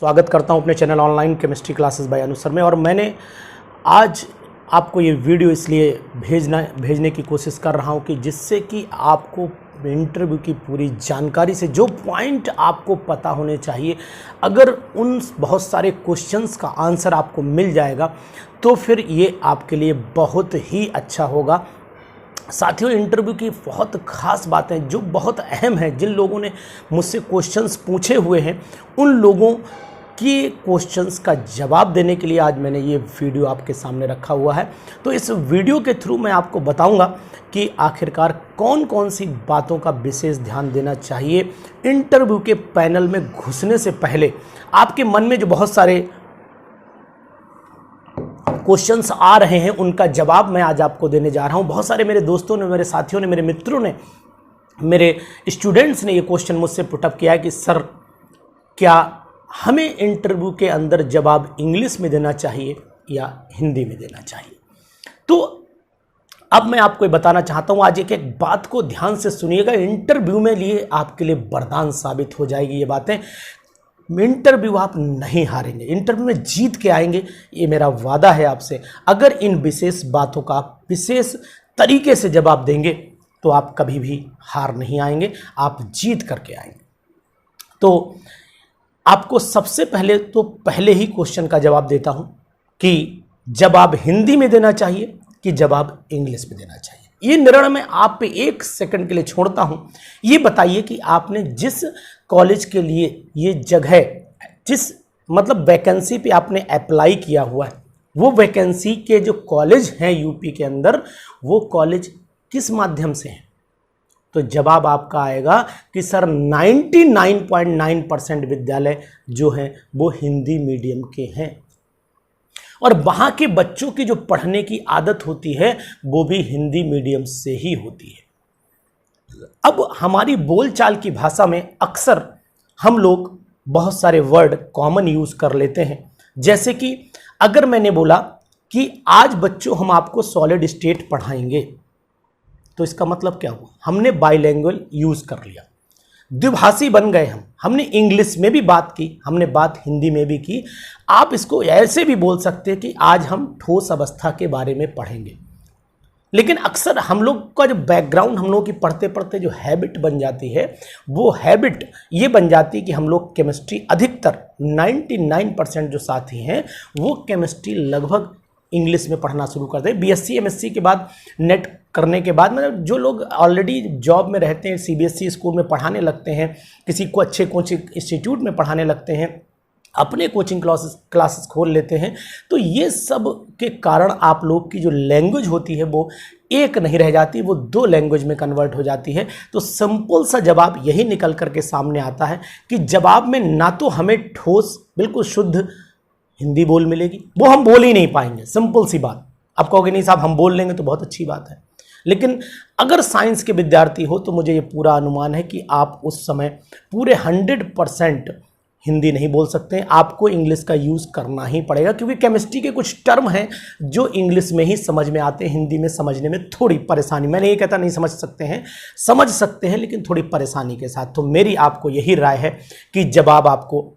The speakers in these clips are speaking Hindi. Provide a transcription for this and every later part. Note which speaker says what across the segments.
Speaker 1: स्वागत करता हूं अपने channel online chemistry classes bye अनुसर में। और मैंने आज आपको ये वीडियो इसलिए भेजने की कोशिश कर रहा हूं कि जिससे कि आपको इंटरव्यू की पूरी जानकारी से जो पॉइंट आपको पता होने चाहिए, अगर उन बहुत सारे क्वेश्चंस का आंसर आपको मिल जाएगा तो फिर ये आपके लिए बहुत ही अच्छा होगा। साथियों, इंटरव्यू की बहुत ख़ास बातें जो बहुत अहम है, जिन लोगों ने मुझसे क्वेश्चंस पूछे हुए हैं उन लोगों की क्वेश्चंस का जवाब देने के लिए आज मैंने ये वीडियो आपके सामने रखा हुआ है। तो इस वीडियो के थ्रू मैं आपको बताऊंगा कि आखिरकार कौन कौन सी बातों का विशेष ध्यान देना चाहिए इंटरव्यू के पैनल में घुसने से पहले। आपके मन में जो बहुत सारे क्वेश्चंस आ रहे हैं उनका जवाब मैं आज आपको देने जा रहा हूं। बहुत सारे मेरे दोस्तों ने, मेरे साथियों ने, मेरे मित्रों ने, मेरे स्टूडेंट्स ने ये क्वेश्चन मुझसे पुटअप किया है कि सर, क्या हमें इंटरव्यू के अंदर जवाब इंग्लिश में देना चाहिए या हिंदी में देना चाहिए। तो अब मैं आपको बताना चाहता हूं, आज एक एक बात को ध्यान से सुनिएगा। इंटरव्यू में लिए आपके लिए वरदान साबित हो जाएगी ये बातें। इंटरव्यू आप नहीं हारेंगे, इंटरव्यू में जीत के आएंगे, ये मेरा वादा है आपसे। अगर इन विशेष बातों का आप विशेष तरीके से जवाब देंगे तो आप कभी भी हार नहीं आएंगे, आप जीत करके आएंगे। तो आपको सबसे पहले ही क्वेश्चन का जवाब देता हूं कि जवाब हिंदी में देना चाहिए कि जवाब इंग्लिश में देना चाहिए। ये निर्णय मैं आप पे एक सेकंड के लिए छोड़ता हूं। ये बताइए कि आपने जिस कॉलेज के लिए ये जगह, जिस मतलब वैकेंसी पे आपने अप्लाई किया हुआ है, वो वैकेंसी के जो कॉलेज हैं यूपी के अंदर, वो कॉलेज किस माध्यम से हैं। तो जवाब आपका आएगा कि सर 99.9% विद्यालय जो हैं वो हिंदी मीडियम के हैं, और वहाँ के बच्चों की जो पढ़ने की आदत होती है वो भी हिंदी मीडियम से ही होती है। अब हमारी बोलचाल की भाषा में अक्सर हम लोग बहुत सारे वर्ड कॉमन यूज़ कर लेते हैं। जैसे कि अगर मैंने बोला कि आज बच्चों हम आपको सॉलिड स्टेट पढ़ाएंगे, तो इसका मतलब क्या हुआ, हमने बाइलैंग्वेज यूज़ कर लिया, द्विभाषी बन गए हमने इंग्लिश में भी बात की, हमने बात हिंदी में भी की। आप इसको ऐसे भी बोल सकते हैं कि आज हम ठोस अवस्था के बारे में पढ़ेंगे। लेकिन अक्सर हम लोग का जो बैकग्राउंड, हम लोग की पढ़ते पढ़ते जो हैबिट बन जाती है, वो हैबिट ये बन जाती है कि हम लोग केमिस्ट्री, अधिकतर 99% जो साथी हैं वो केमिस्ट्री लगभग इंग्लिश में पढ़ना शुरू करते हैं। बीएससी एमएससी के बाद, नेट करने के बाद, मतलब जो लोग ऑलरेडी जॉब में रहते हैं, सीबीएसई स्कूल में पढ़ाने लगते हैं, किसी को अच्छे कोचिंग इंस्टीट्यूट में पढ़ाने लगते हैं, अपने कोचिंग क्लासेस खोल लेते हैं, तो ये सब के कारण आप लोग की जो लैंग्वेज होती है वो एक नहीं रह जाती, वो दो लैंग्वेज में कन्वर्ट हो जाती है। तो सिंपल सा जवाब यही निकल करके सामने आता है कि जवाब में ना तो हमें ठोस बिल्कुल शुद्ध हिंदी बोल मिलेगी, वो हम बोल ही नहीं पाएंगे। सिंपल सी बात। आप कहोगे नहीं साहब हम बोल लेंगे तो बहुत अच्छी बात है, लेकिन अगर साइंस के विद्यार्थी हो तो मुझे ये पूरा अनुमान है कि आप उस समय पूरे 100% हिंदी नहीं बोल सकते हैं, आपको इंग्लिश का यूज़ करना ही पड़ेगा, क्योंकि केमिस्ट्री के कुछ टर्म हैं जो इंग्लिश में ही समझ में आते हैं, हिंदी में समझने में थोड़ी परेशानी। मैंने ये कहता नहीं समझ सकते हैं, समझ सकते हैं, लेकिन थोड़ी परेशानी के साथ। तो मेरी आपको यही राय है कि जवाब आपको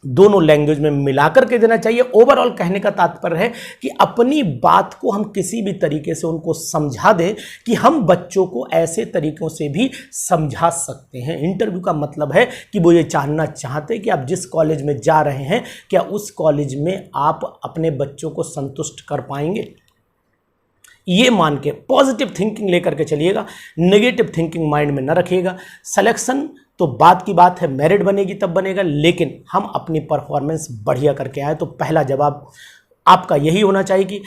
Speaker 1: दोनों लैंग्वेज में मिलाकर के देना चाहिए। ओवरऑल कहने का तात्पर्य है कि अपनी बात को हम किसी भी तरीके से उनको समझा दें कि हम बच्चों को ऐसे तरीकों से भी समझा सकते हैं। इंटरव्यू का मतलब है कि वो ये जानना चाहते हैं कि आप जिस कॉलेज में जा रहे हैं, क्या उस कॉलेज में आप अपने बच्चों को संतुष्ट कर पाएंगे। ये मान के पॉजिटिव थिंकिंग लेकर के चलिएगा, नेगेटिव थिंकिंग माइंड में न रखिएगा। सिलेक्शन तो बात की बात है, मेरिट बनेगी तब बनेगा, लेकिन हम अपनी परफॉर्मेंस बढ़िया करके आए। तो पहला जवाब आपका यही होना चाहिए कि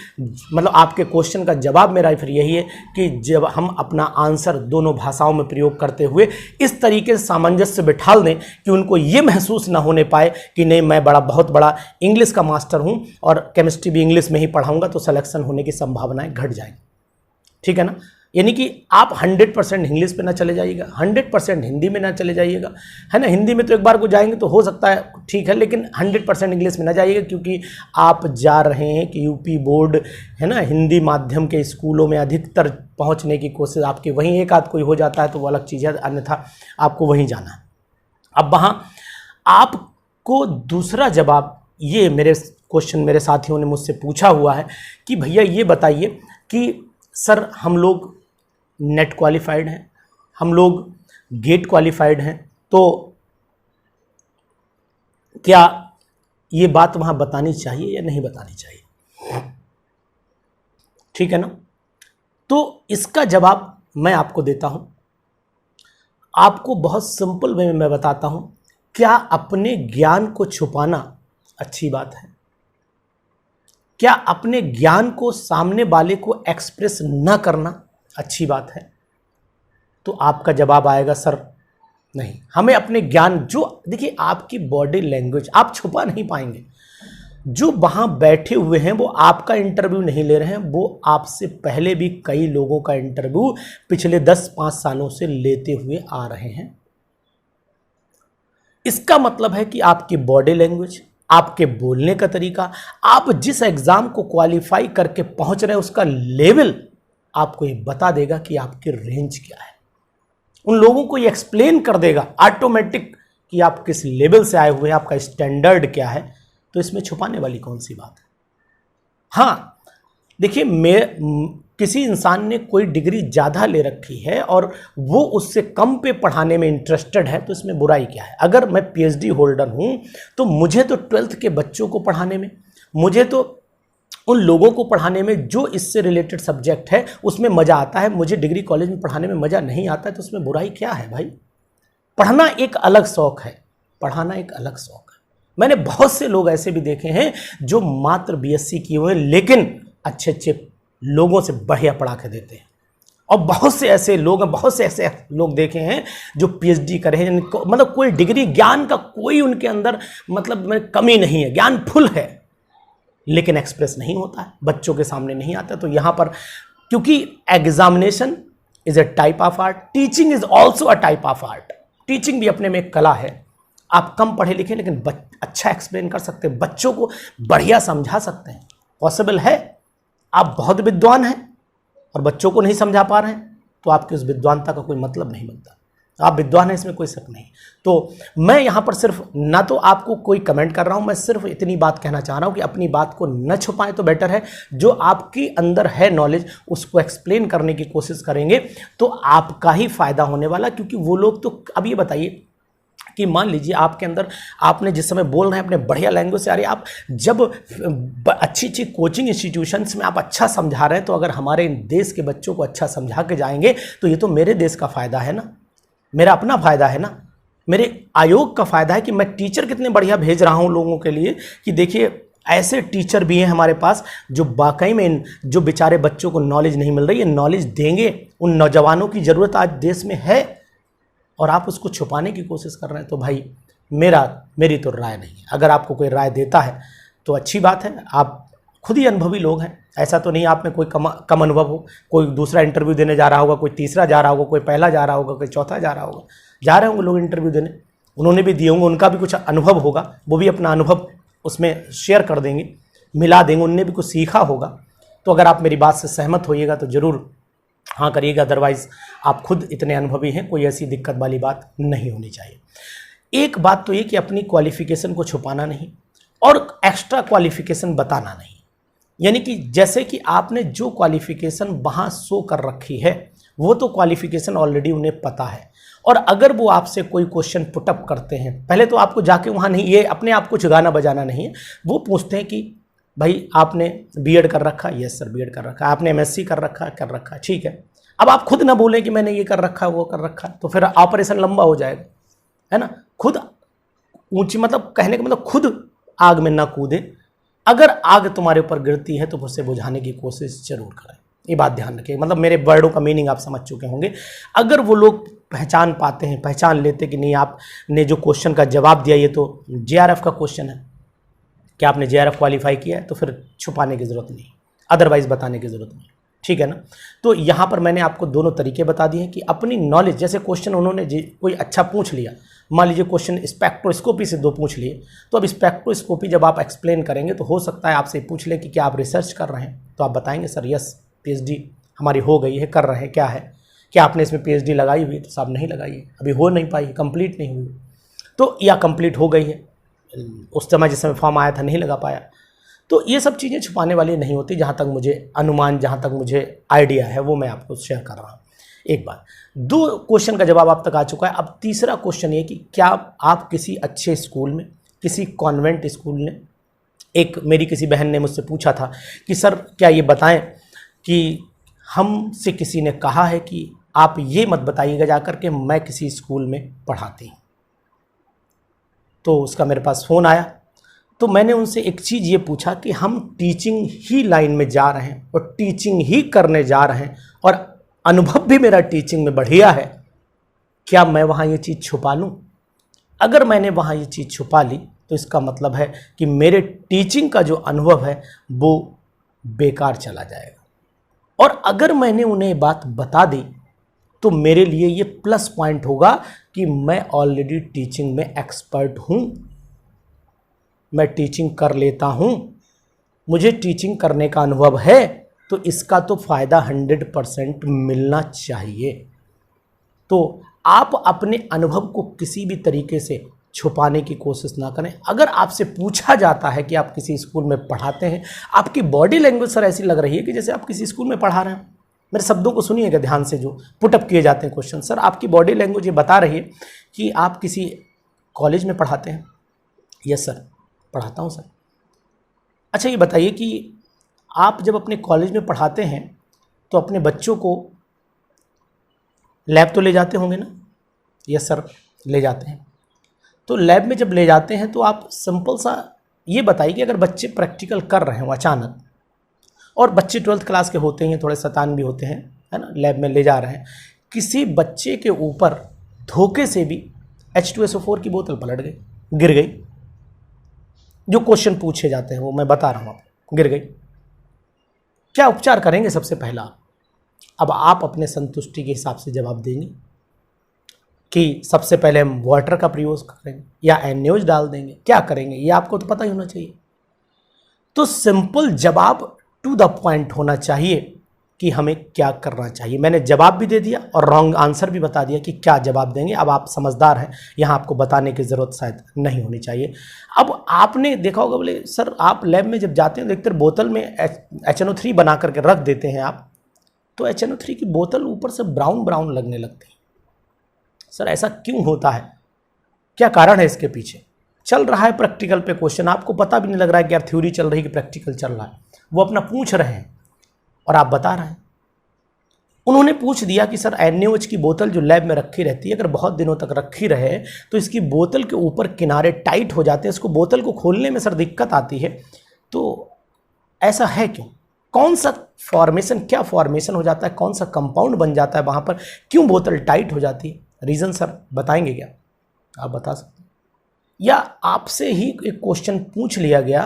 Speaker 1: मतलब आपके क्वेश्चन का जवाब मेरा फिर यही है कि जब हम अपना आंसर दोनों भाषाओं में प्रयोग करते हुए इस तरीके से सामंजस्य बिठा दें कि उनको ये महसूस ना होने पाए कि नहीं मैं बहुत बड़ा इंग्लिश का मास्टर हूँ और केमिस्ट्री भी इंग्लिश में ही पढ़ाऊँगा, तो सिलेक्शन होने की संभावनाएँ घट जाएंगी। ठीक है ना। यानी कि आप 100% इंग्लिश पे ना चले जाइएगा, 100% हिंदी में ना चले जाइएगा, है ना। हिंदी में तो एक बार को जाएंगे तो हो सकता है ठीक है, लेकिन 100% इंग्लिश में ना जाइएगा, क्योंकि आप जा रहे हैं कि यूपी बोर्ड, है ना, हिंदी माध्यम के स्कूलों में अधिकतर पहुंचने की कोशिश आपकी, वहीं एक आध कोई हो जाता है तो वो अलग चीज़ है, अन्यथा आपको वहीं जाना है। अब वहाँ आप को दूसरा जवाब ये मेरे क्वेश्चन मेरे साथियों ने मुझसे पूछा हुआ है कि भैया ये बताइए कि सर हम लोग नेट क्वालिफाइड हैं, हम लोग गेट क्वालिफाइड हैं, तो क्या ये बात वहाँ बतानी चाहिए या नहीं बतानी चाहिए? ठीक है ना? तो इसका जवाब मैं आपको देता हूँ। आपको बहुत सिंपल वे में मैं बताता हूँ। क्या अपने ज्ञान को छुपाना अच्छी बात है? क्या अपने ज्ञान को सामने वाले को एक्सप्रेस न करना अच्छी बात है? तो आपका जवाब आएगा सर नहीं, हमें अपने ज्ञान, जो देखिए आपकी बॉडी लैंग्वेज आप छुपा नहीं पाएंगे। जो वहां बैठे हुए हैं वो आपका इंटरव्यू नहीं ले रहे हैं, वो आपसे पहले भी कई लोगों का इंटरव्यू पिछले 10-5 सालों से लेते हुए आ रहे हैं। इसका मतलब है कि आपकी बॉडी लैंग्वेज, आपके बोलने का तरीका, आप जिस एग्जाम को क्वालिफाई करके पहुंच रहे हैं उसका लेवल आपको ये बता देगा कि आपकी रेंज क्या है। उन लोगों को ये एक्सप्लेन कर देगा ऑटोमेटिक कि आप किस लेवल से आए हुए हैं, आपका स्टैंडर्ड क्या है। तो इसमें छुपाने वाली कौन सी बात है? हाँ देखिए, किसी इंसान ने कोई डिग्री ज़्यादा ले रखी है और वो उससे कम पे पढ़ाने में इंटरेस्टेड है, तो इसमें बुराई क्या है? अगर मैं पीएचडी होल्डर हूँ तो मुझे तो 12th के बच्चों को पढ़ाने में, मुझे तो उन लोगों को पढ़ाने में जो इससे रिलेटेड सब्जेक्ट है उसमें मज़ा आता है। मुझे डिग्री कॉलेज में पढ़ाने में मज़ा नहीं आता है, तो उसमें बुराई क्या है भाई? पढ़ना एक अलग शौक़ है, पढ़ाना एक अलग शौक़ है। मैंने बहुत से लोग ऐसे भी देखे हैं जो मात्र बीएससी किए हुए हैं लेकिन अच्छे अच्छे लोगों से बढ़िया पढ़ा के देते हैं। और बहुत से ऐसे लोग देखे हैं जो पीएचडी करे हैं, मतलब कोई डिग्री, ज्ञान का कोई उनके अंदर मतलब कमी नहीं है, ज्ञान फुल है, लेकिन एक्सप्रेस नहीं होता है, बच्चों के सामने नहीं आता। तो यहाँ पर क्योंकि examination is a type of art, teaching is also a type of art. Teaching भी अपने में एक कला है। आप कम पढ़े लिखे लेकिन अच्छा एक्सप्लेन कर सकते हैं, बच्चों को बढ़िया समझा सकते हैं। पॉसिबल है? आप बहुत विद्वान हैं और बच्चों को नहीं समझा पा रहे हैं, तो आपकी उस विद्वानता का कोई मतलब नहीं बनता। आप विद्वान हैं, इसमें कोई शक नहीं। तो मैं यहाँ पर सिर्फ, ना तो आपको कोई कमेंट कर रहा हूँ, मैं सिर्फ इतनी बात कहना चाह रहा हूँ कि अपनी बात को न छुपाएं तो बेटर है। जो आपके अंदर है नॉलेज उसको एक्सप्लेन करने की कोशिश करेंगे तो आपका ही फायदा होने वाला। क्योंकि वो लोग तो, अब ये बताइए कि मान लीजिए आपके अंदर, आपने जिस समय बोल रहे हैं अपने बढ़िया लैंग्वेज से, अरे आप जब अच्छी अच्छी कोचिंग इंस्टीट्यूशंस में आप अच्छा समझा रहे हैं, तो अगर हमारे देश के बच्चों को अच्छा समझा के जाएंगे तो ये तो मेरे देश का फ़ायदा है ना, मेरा अपना फ़ायदा है ना, मेरे आयोग का फ़ायदा है कि मैं टीचर कितने बढ़िया भेज रहा हूँ लोगों के लिए कि देखिए ऐसे टीचर भी हैं हमारे पास जो वाकई में जो बेचारे बच्चों को नॉलेज नहीं मिल रही है, नॉलेज देंगे। उन नौजवानों की ज़रूरत आज देश में है और आप उसको छुपाने की कोशिश कर रहे हैं। तो भाई मेरी तो राय नहीं है। अगर आपको कोई राय देता है तो अच्छी बात है, आप खुद ही अनुभवी लोग हैं। ऐसा तो नहीं आप में कोई कम अनुभव हो, कोई दूसरा इंटरव्यू देने जा रहा होगा, कोई तीसरा जा रहा होगा, कोई पहला जा रहा होगा, कोई चौथा जा रहा होगा। जा रहे होंगे लोग इंटरव्यू देने, उन्होंने भी दिए होंगे, उनका भी कुछ अनुभव होगा, वो भी अपना अनुभव उसमें शेयर कर देंगे, मिला देंगे, उनने भी कुछ सीखा होगा। तो अगर आप मेरी बात से सहमत होइएगा तो ज़रूर हाँ करिएगा, अदरवाइज़ आप खुद इतने अनुभवी हैं, कोई ऐसी दिक्कत वाली बात नहीं होनी चाहिए। एक बात तो ये कि अपनी क्वालिफ़िकेशन को छुपाना नहीं और एक्स्ट्रा क्वालिफ़िकेशन बताना नहीं। यानी कि जैसे कि आपने जो क्वालिफ़िकेशन वहाँ शो कर रखी है वो तो क्वालिफ़िकेशन ऑलरेडी उन्हें पता है, और अगर वो आपसे कोई क्वेश्चन पुटअप करते हैं, पहले तो आपको जाके वहाँ नहीं, ये अपने आप को गाना बजाना नहीं है, वो पूछते हैं कि भाई आपने बीएड कर रखा? यस सर बीएड कर रखा। आपने एमएससी कर रखा, ठीक है। अब आप खुद ना बोलें कि मैंने ये कर रखा वो कर रखा, तो फिर ऑपरेशन लंबा हो जाएगा, है ना। खुद ऊंची, मतलब कहने का मतलब खुद आग में ना कूदे। अगर आग तुम्हारे ऊपर गिरती है तो उसे बुझाने की कोशिश जरूर करें, ये बात ध्यान रखिए। मतलब मेरे वर्डों का मीनिंग आप समझ चुके होंगे। अगर वो लोग पहचान पाते हैं, पहचान लेते कि नहीं आपने जो क्वेश्चन का जवाब दिया ये तो जेआरएफ का क्वेश्चन है, क्या आपने जेआरएफ क्वालिफाई किया है, तो फिर छुपाने की ज़रूरत नहीं, अदरवाइज़ बताने की ज़रूरत नहीं, ठीक है ना। तो यहाँ पर मैंने आपको दोनों तरीके बता दिए कि अपनी नॉलेज, जैसे क्वेश्चन उन्होंने कोई अच्छा पूछ लिया, मान लीजिए क्वेश्चन स्पेक्ट्रोस्कोपी से 2 पूछ लिए, तो अब स्पेक्ट्रोस्कोपी जब आप एक्सप्लेन करेंगे तो हो सकता है आपसे पूछ लें कि क्या आप रिसर्च कर रहे हैं, तो आप बताएंगे सर यस पीएचडी हमारी हो गई है, कर रहे हैं, क्या है, क्या आपने इसमें पीएचडी लगाई हुई है, तो साहब नहीं लगाई है, अभी हो नहीं पाई, कंप्लीट नहीं हुई, तो या कंप्लीट हो गई है, उस समय जिस समय फॉर्म आया था नहीं लगा पाया। तो ये सब चीज़ें छुपाने वाली नहीं होती, जहाँ तक मुझे अनुमान, जहाँ तक मुझे आइडिया है वो मैं आपको शेयर कर रहा हूँ। एक बात, 2 क्वेश्चन का जवाब आप तक आ चुका है। अब तीसरा क्वेश्चन ये कि क्या आप किसी अच्छे स्कूल में, किसी कॉन्वेंट स्कूल में, एक मेरी किसी बहन ने मुझसे पूछा था कि सर क्या ये बताएं कि हमसे किसी ने कहा है कि आप ये मत बताइएगा जाकर के मैं किसी स्कूल में पढ़ाती हूँ। तो उसका मेरे पास फ़ोन आया, तो मैंने उनसे एक चीज़ ये पूछा कि हम टीचिंग ही लाइन में जा रहे हैं और टीचिंग ही करने जा रहे हैं और अनुभव भी मेरा टीचिंग में बढ़िया है, क्या मैं वहाँ ये चीज़ छुपा लूँ? अगर मैंने वहाँ ये चीज़ छुपा ली तो इसका मतलब है कि मेरे टीचिंग का जो अनुभव है वो बेकार चला जाएगा। और अगर मैंने उन्हें बात बता दी तो मेरे लिए ये प्लस पॉइंट होगा कि मैं ऑलरेडी टीचिंग में एक्सपर्ट हूँ, मैं टीचिंग कर लेता हूँ, मुझे टीचिंग करने का अनुभव है, तो इसका तो फ़ायदा 100% मिलना चाहिए। तो आप अपने अनुभव को किसी भी तरीके से छुपाने की कोशिश ना करें। अगर आपसे पूछा जाता है कि आप किसी स्कूल में पढ़ाते हैं, आपकी बॉडी लैंग्वेज सर ऐसी लग रही है कि जैसे आप किसी स्कूल में पढ़ा रहे हैं। मेरे शब्दों को सुनिएगा ध्यान से, जो पुटअप किए जाते हैं क्वेश्चन, सर आपकी बॉडी लैंग्वेज ये बता रही है कि आप किसी कॉलेज में पढ़ाते हैं। यस सर, पढ़ाता हूँ सर। अच्छा ये बताइए कि आप जब अपने कॉलेज में पढ़ाते हैं तो अपने बच्चों को लैब तो ले जाते होंगे ना? यस सर, ले जाते हैं। तो लैब में जब ले जाते हैं तो आप सिंपल सा ये बताइए कि अगर बच्चे प्रैक्टिकल कर रहे हो अचानक, और बच्चे 12th क्लास के होते हैं, थोड़े शैतान भी होते हैं, है ना, लैब में ले जा रहे हैं, किसी बच्चे के ऊपर धोखे से भी H2SO4 की बोतल पलट गई, गिर गई, जो क्वेश्चन पूछे जाते हैं वो मैं बता रहा हूँ आपको, गिर गई, क्या उपचार करेंगे? सबसे पहला, अब आप अपने संतुष्टि के हिसाब से जवाब देंगे कि सबसे पहले हम वाटर का प्रयोग करेंगे या NaOH डाल देंगे, क्या करेंगे ये आपको तो पता ही होना चाहिए। तो सिंपल जवाब टू द पॉइंट होना चाहिए कि हमें क्या करना चाहिए। मैंने जवाब भी दे दिया और रॉन्ग आंसर भी बता दिया कि क्या जवाब देंगे। अब आप समझदार हैं, यहाँ आपको बताने की ज़रूरत शायद नहीं होनी चाहिए। अब आपने देखा होगा, बोले सर आप लैब में जब जाते हैं देखते हैं बोतल में HNO3 बना करके रख देते हैं आप, तो HNO3 की बोतल ऊपर से ब्राउन ब्राउन लगने लगती है। सर ऐसा क्यों होता है, क्या कारण है इसके पीछे? चल रहा है प्रैक्टिकल पे क्वेश्चन, आपको पता भी नहीं लग रहा है कि यार थ्योरी चल रही है कि प्रैक्टिकल चल रहा है, वो अपना पूछ रहे हैं और आप बता रहे हैं। उन्होंने पूछ दिया कि सर NaOH की बोतल जो लैब में रखी रहती है, अगर बहुत दिनों तक रखी रहे तो इसकी बोतल के ऊपर किनारे टाइट हो जाते हैं, इसको बोतल को खोलने में सर दिक्कत आती है, तो ऐसा है क्यों? कौन सा फॉर्मेशन, क्या फॉर्मेशन हो जाता है, कौन सा कंपाउंड बन जाता है वहाँ पर, क्यों बोतल टाइट हो जाती है? रीज़न सर बताएंगे क्या? आप बता सकते हैं? या आपसे ही एक क्वेश्चन पूछ लिया गया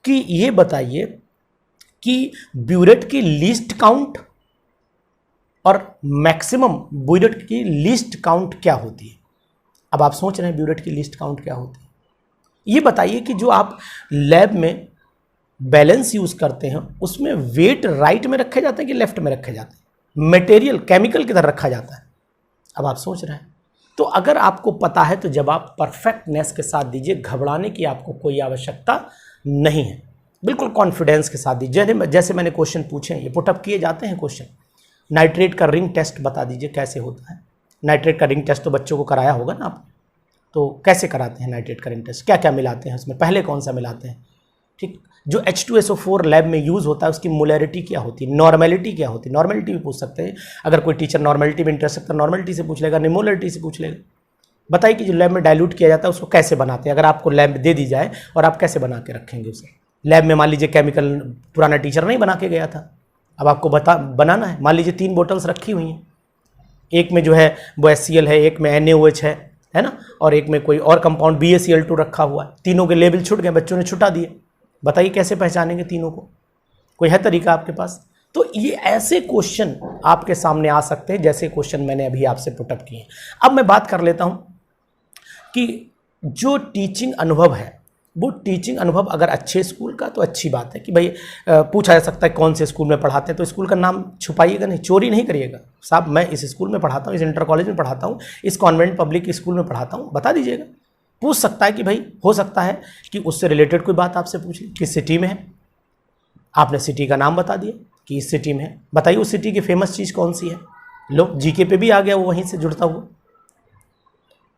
Speaker 1: कि ये बताइए कि ब्यूरेट की लीस्ट काउंट और मैक्सिमम ब्यूरेट की लीस्ट काउंट क्या होती है? अब आप सोच रहे हैं ब्यूरेट की लीस्ट काउंट क्या होती है। ये बताइए कि जो आप लैब में बैलेंस यूज़ करते हैं उसमें वेट राइट में रखे जाते हैं कि लेफ्ट में रखे जाते हैं, मटेरियल केमिकल किधर रखा जाता है? अब आप सोच रहे हैं। तो अगर आपको पता है तो जवाब परफेक्टनेस के साथ दीजिए, घबराने की आपको कोई आवश्यकता नहीं है, बिल्कुल कॉन्फिडेंस के साथ दीजिए। जैसे मैंने क्वेश्चन पूछे हैं, ये पुटअप किए जाते हैं क्वेश्चन। नाइट्रेट का रिंग टेस्ट बता दीजिए कैसे होता है। नाइट्रेट का रिंग टेस्ट तो बच्चों को कराया होगा ना आपने, तो कैसे कराते हैं नाइट्रेट का रिंग टेस्ट, क्या क्या मिलाते हैं उसमें, पहले कौन सा मिलाते हैं? ठीक, जो H2SO4 लैब में यूज़ होता है उसकी मोलैरिटी क्या होती है, नॉर्मेलिटी क्या होती है? नॉर्मेलिटी भी पूछ सकते हैं, अगर कोई टीचर नॉर्मेलिटी में इंटरेस्ट रखता है नॉर्मेलिटी से पूछ लेगा, नहीं मोलैरिटी से पूछ लेगा। बताइए कि जो लैब में डाइल्यूट किया जाता है उसको कैसे बनाते हैं, अगर आपको लैब दे दी जाए और आप कैसे बना के रखेंगे उसे? लैब में मान लीजिए केमिकल पुराना टीचर नहीं बना के गया था, अब आपको बनाना है। मान लीजिए 3 बोटल्स रखी हुई हैं, एक में जो है वो HCl है, एक में NaOH है ना, और एक में कोई और कंपाउंड BaCl2 रखा हुआ है। तीनों के लेबल छूट गए, बच्चों ने छुटा दिए। बताइए कैसे पहचानेंगे तीनों को? कोई है तरीका आपके पास? तो ये ऐसे क्वेश्चन आपके सामने आ सकते हैं जैसे क्वेश्चन मैंने अभी आपसे पुटअप किए। अब मैं बात कर लेता हूँ कि जो टीचिंग अनुभव है, वो टीचिंग अनुभव अगर अच्छे स्कूल का तो अच्छी बात है कि भाई पूछा जा सकता है कौन से स्कूल में पढ़ाते हैं, तो स्कूल का नाम छुपाइएगा नहीं, चोरी नहीं करिएगा। साहब मैं इस स्कूल में पढ़ाता हूँ, इस इंटर कॉलेज में पढ़ाता हूँ, इस कॉन्वेंट पब्लिक स्कूल में पढ़ाता हूँ, बता दीजिएगा। पूछ सकता है कि भाई हो सकता है कि उससे रिलेटेड कोई बात आपसे पूछ ली, किस सिटी में है, आपने सिटी का नाम बता दिया कि इस सिटी में है, बताइए उस सिटी की फेमस चीज़ कौन सी है, लो जीके पे भी आ गया वो वहीं से जुड़ता हुआ।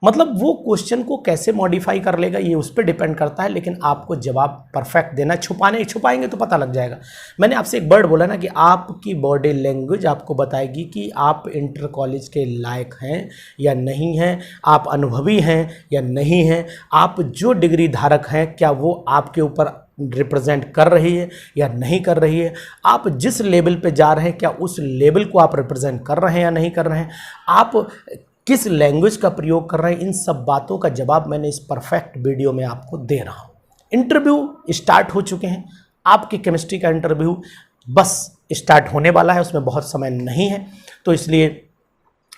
Speaker 1: मतलब वो क्वेश्चन को कैसे मॉडिफाई कर लेगा ये उस पर डिपेंड करता है, लेकिन आपको जवाब परफेक्ट देना, छुपाएंगे तो पता लग जाएगा। मैंने आपसे एक वर्ड बोला ना कि आपकी बॉडी लैंग्वेज आपको बताएगी कि आप इंटर कॉलेज के लायक हैं या नहीं हैं, आप अनुभवी हैं या नहीं हैं, आप जो डिग्री धारक हैं क्या वो आपके ऊपर रिप्रेजेंट कर रही है या नहीं कर रही है, आप जिस लेवल पे जा रहे हैं क्या उस लेवल को आप रिप्रेजेंट कर रहे हैं या नहीं कर रहे हैं, आप किस लैंग्वेज का प्रयोग कर रहे हैं। इन सब बातों का जवाब मैंने इस परफेक्ट वीडियो में आपको दे रहा हूं। इंटरव्यू स्टार्ट हो चुके हैं, आपकी केमिस्ट्री का इंटरव्यू बस स्टार्ट होने वाला है, उसमें बहुत समय नहीं है, तो इसलिए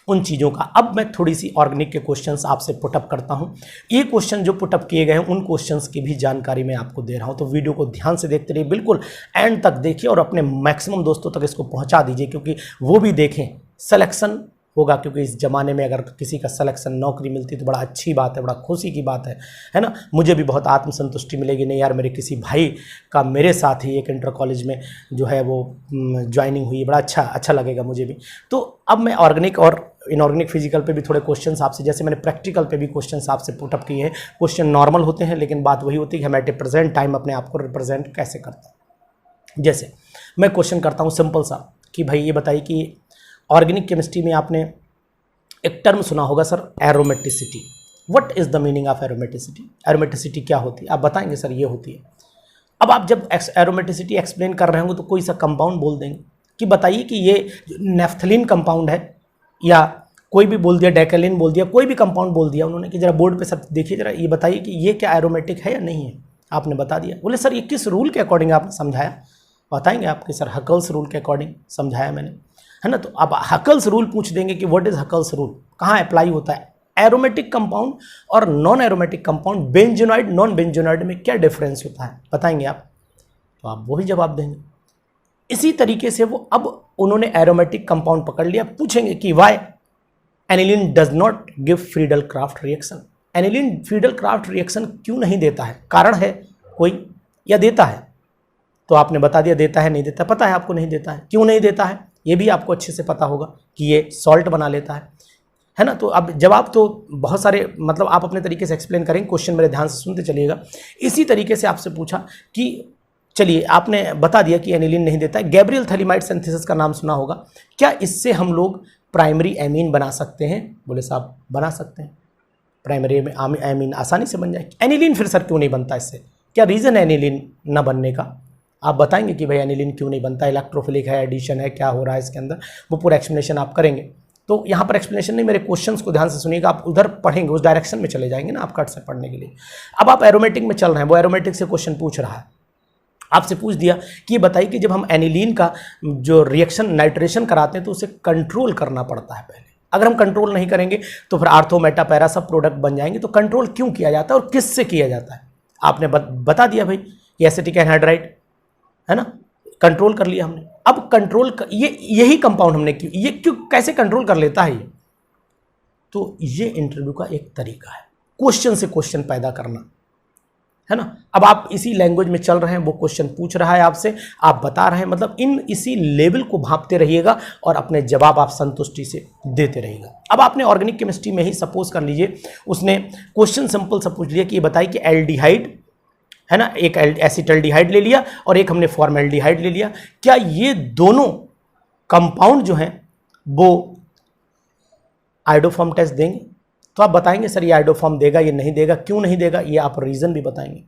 Speaker 1: उन चीज़ों का अब मैं थोड़ी सी ऑर्गेनिक के क्वेश्चंस आपसे पुटअप करता हूं। ये क्वेश्चन जो पुटअप किए गए हैं उन क्वेश्चंस की भी जानकारी मैं आपको दे रहा हूं, तो वीडियो को ध्यान से देखते रहिए, बिल्कुल एंड तक देखिए और अपने मैक्सिमम दोस्तों तक इसको पहुंचा दीजिए, क्योंकि वो भी देखें, सिलेक्शन होगा, क्योंकि इस ज़माने में अगर किसी का सिलेक्शन नौकरी मिलती तो बड़ा अच्छी बात है, बड़ा खुशी की बात है ना। मुझे भी बहुत आत्मसंतुष्टि मिलेगी, नहीं यार मेरे किसी भाई का मेरे साथ ही एक इंटर कॉलेज में जो है वो ज्वाइनिंग हुई, बड़ा अच्छा लगेगा मुझे भी। तो अब मैं ऑर्गेनिक और इनऑर्गेनिक फिजिकल पे भी थोड़े क्वेश्चंस आपसे, जैसे मैंने प्रैक्टिकल पे भी क्वेश्चंस आपसे पुटअप किए हैं। क्वेश्चन नॉर्मल होते हैं, लेकिन बात वही होती है कि हम एट ए प्रेजेंट टाइम अपने आप को रिप्रेजेंट कैसे करते हैं। जैसे मैं क्वेश्चन करता हूँ सिंपल सा कि भाई ये बताइए कि ऑर्गेनिक केमिस्ट्री में आपने एक टर्म सुना होगा sir, aromaticity. What is the meaning of aromaticity? Aromaticity क्या होती है? आप बताएंगे सर ये होती है। अब आप जब एरोमेटिसिटी एक्सप्लेन कर रहे होंगे तो कोई सा कंपाउंड बोल देंगे कि बताइए कि ये नेफ्थलीन कंपाउंड है, या कोई भी बोल दिया, डेकेलिन बोल दिया, कोई भी कंपाउंड बोल दिया उन्होंने कि जरा बोर्ड पे सब देखिए, जरा ये बताइए कि ये क्या एरोमेटिक है या नहीं है। आपने बता दिया, बोले सर ये किस रूल के अकॉर्डिंग आपने समझाया? बताएंगे आपके सर हकल्स रूल के अकॉर्डिंग समझाया मैंने, है ना। तो आप हकल्स रूल पूछ देंगे कि व्हाट इज हकल्स रूल, कहाँ अप्लाई होता है, एरोमेटिक कंपाउंड और non aromatic compound, benzenoid non benzenoid में क्या डिफरेंस होता है, बताएंगे आप, तो आप वही जवाब देंगे। इसी तरीके से वो अब उन्होंने एरोमेटिक कंपाउंड पकड़ लिया, पूछेंगे कि why aniline does not give Friedel Crafts reaction, aniline Friedel Crafts reaction क्यों नहीं देता है, कारण है कोई या देता है? तो आपने बता दिया देता है, नहीं देता, पता है आपको नहीं देता है, क्यों नहीं देता है ये भी आपको अच्छे से पता होगा कि ये सॉल्ट बना लेता है ना। तो अब जवाब तो बहुत सारे, मतलब आप अपने तरीके से एक्सप्लेन करेंगे, क्वेश्चन मेरे ध्यान से सुनते चलिएगा। इसी तरीके से आपसे पूछा कि चलिए आपने बता दिया कि एनिलीन नहीं देता है, गैब्रियल थैलीमाइड सिंथेसिस का नाम सुना होगा, क्या इससे हम लोग प्राइमरी एमीन बना सकते हैं? बोले साहब बना सकते हैं, प्राइमरी एमीन आसानी से बन जाएगी। एनिलीन फिर सर क्यों नहीं बनता इससे, क्या रीज़न है एनिलीन न बनने का? आप बताएंगे कि भाई एनिलीन क्यों नहीं बनता, इलेक्ट्रोफिलिक है, एडिशन है, क्या हो रहा है इसके अंदर, वो पूरा एक्सप्लेनेशन आप करेंगे। तो यहाँ पर एक्सप्लेनेशन नहीं, मेरे क्वेश्चंस को ध्यान से सुनिएगा, आप उधर पढ़ेंगे, उस डायरेक्शन में चले जाएंगे ना आप कट से पढ़ने के लिए। अब आप एरोमेटिक में चल रहे हैं, वो एरोमेटिक से क्वेश्चन पूछ रहा है, आपसे पूछ दिया कि बताइए कि जब हम एनिलीन का जो रिएक्शन नाइट्रेशन कराते हैं तो उसे कंट्रोल करना पड़ता है पहले, अगर हम कंट्रोल नहीं करेंगे तो फिर आर्थो मेटा पैरा सब प्रोडक्ट बन जाएंगे। तो कंट्रोल क्यों किया जाता है और किससे किया जाता है? आपने बता दिया भाई कि एसिटिक एनहाइड्राइड है ना, कंट्रोल कर लिया हमने। अब कंट्रोल यही कंपाउंड हमने ये क्यों कैसे कंट्रोल कर लेता है ये? तो ये इंटरव्यू का एक तरीका है, क्वेश्चन से क्वेश्चन पैदा करना, है ना। अब आप इसी लैंग्वेज में चल रहे हैं, वो क्वेश्चन पूछ रहा है आपसे, आप बता रहे हैं, मतलब इसी लेवल को भांपते रहिएगा और अपने जवाब आप संतुष्टि से देते रहिएगा। अब आपने ऑर्गेनिक केमिस्ट्री में ही सपोज कर लीजिए उसने क्वेश्चन सिंपल सा पूछ लिया कि ये बताइए कि एल्डिहाइड है ना, एक एसिटल्डिहाइड ले लिया और एक हमने फॉर्मेल्डिहाइड ले लिया, क्या ये दोनों कंपाउंड जो हैं वो आइडोफॉर्म टेस्ट देंगे? तो आप बताएंगे सर ये आइडोफॉर्म देगा, ये नहीं देगा, क्यों नहीं देगा, ये आप रीजन भी बताएंगे।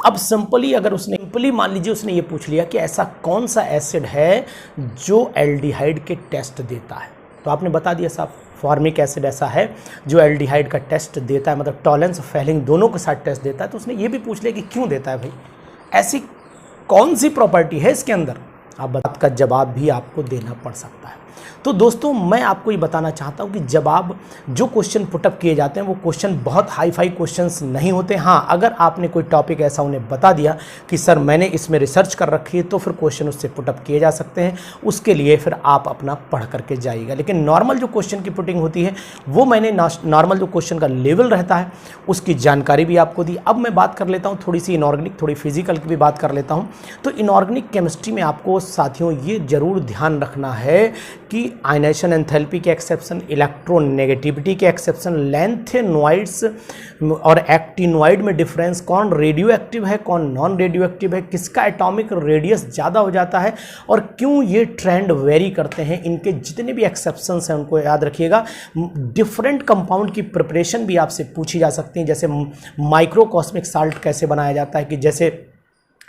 Speaker 1: अब सिंपली अगर उसने मान लीजिए उसने ये पूछ लिया कि ऐसा कौन सा एसिड है जो एल्डिहाइड के टेस्ट देता है, तो आपने बता दिया साहब फॉर्मिक एसिड ऐसा है जो एल्डिहाइड का टेस्ट देता है, मतलब टॉलेंस फेलिंग दोनों के साथ टेस्ट देता है। तो उसने ये भी पूछ लिया कि क्यों देता है भाई, ऐसी कौन सी प्रॉपर्टी है इसके अंदर, आप बात का जवाब भी आपको देना पड़ सकता है। तो दोस्तों मैं आपको ये बताना चाहता हूँ कि जब आप जो क्वेश्चन पुटअप किए जाते हैं वो क्वेश्चन बहुत हाई फाई क्वेश्चंस नहीं होते। हाँ, अगर आपने कोई टॉपिक ऐसा उन्हें बता दिया कि सर मैंने इसमें रिसर्च कर रखी है, तो फिर क्वेश्चन उससे पुटअप किए जा सकते हैं, उसके लिए फिर आप अपना पढ़ करके जाइएगा। लेकिन नॉर्मल जो क्वेश्चन की पुटिंग होती है वो मैंने नॉर्मल जो क्वेश्चन का लेवल रहता है उसकी जानकारी भी आपको दी। अब मैं बात कर लेता हूँ थोड़ी सी इनऑर्गेनिक, थोड़ी फिजिकल की भी बात कर लेता हूँ। तो इनऑर्गेनिक केमिस्ट्री में आपको साथियों ये जरूर ध्यान रखना है कि आयनेशन एंथैल्पी के एक्सेप्शन, इलेक्ट्रोनेगेटिविटी के एक्सेप्शन, लैंथेनॉइड्स और एक्टिनॉइड में डिफरेंस, कौन रेडियो एक्टिव है कौन नॉन रेडियो एक्टिव है, किसका एटॉमिक रेडियस ज़्यादा हो जाता है और क्यों ये ट्रेंड वेरी करते हैं, इनके जितने भी एक्सेप्शंस हैं उनको याद रखिएगा। डिफरेंट कंपाउंड की प्रिपरेशन भी आपसे पूछी जा सकती है, जैसे माइक्रोकॉस्मिक साल्ट कैसे बनाया जाता है, कि जैसे